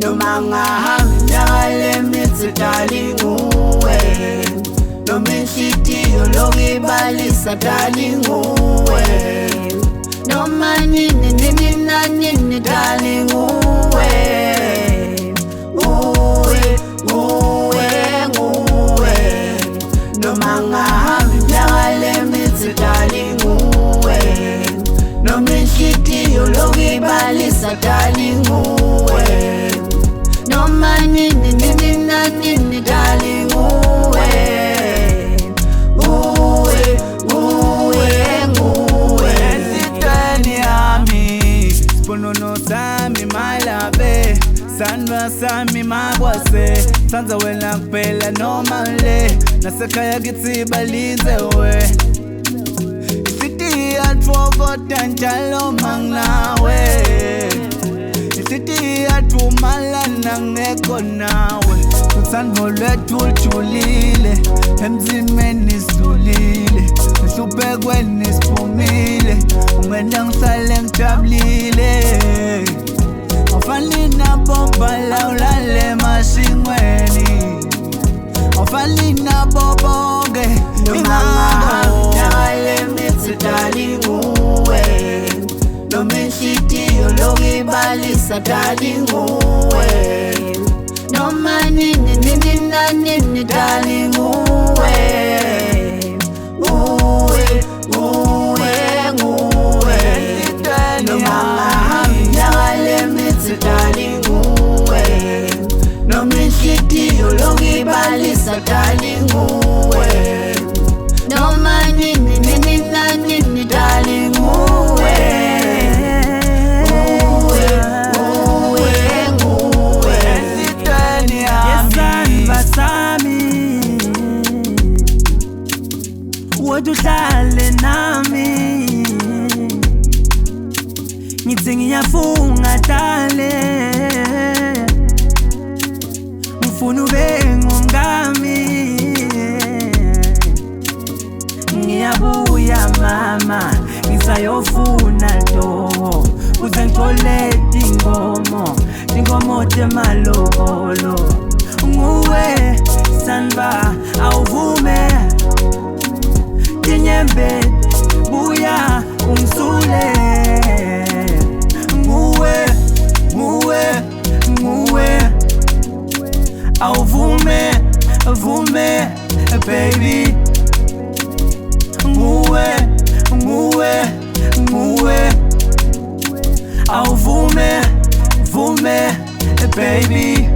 Nomangahami nyakale mithi darling uwe Nominhlitiyo lokibalisa darling uwe Noma nini nini na nini darling uwe Uwe, uwe, uwe Nomangahami nyakale mithi darling uwe Nominhlitiyo lokibalisa darling uwe Noma nini nini na nini darling uwe Uwe, uwe, uwe Esitweni yami Siponono sami malabe Sandwa sami magwase Sanza wena kuphela noma le Nasekhaya kithi balinze we Isithi yatfokota njalo mangnawe Isithi yatfumalana ngekho nawe Uthando lwethu lujulile Emzimeni sidulile Nihluphekweni siphumile Ungenda ngisale ngijabulile Awufani nabo balawulale mashingweni Awufani nabo bonke Nomangahami nyakale mithi darling uwe Nominhlitiyo lokibalisa darling uwe Noma nini nini na nini darling uwe Uwe, uwe, uwe Nomangahami nyakale mithi darling uwe Nominhlitiyo lokibalisa darling uwe Noma nini nini na nini darling uwe Uhlale nami Ngithi ngiyafunga dale Ngifuna ube ngomngami Ngiyabuya mama Ngisayofuna toho Uze ngithole Tingomo temalobolo Nguwe Sanva awuvume Tinyembe buya umsule Nguwe awuvume baby Nguwe awuvume baby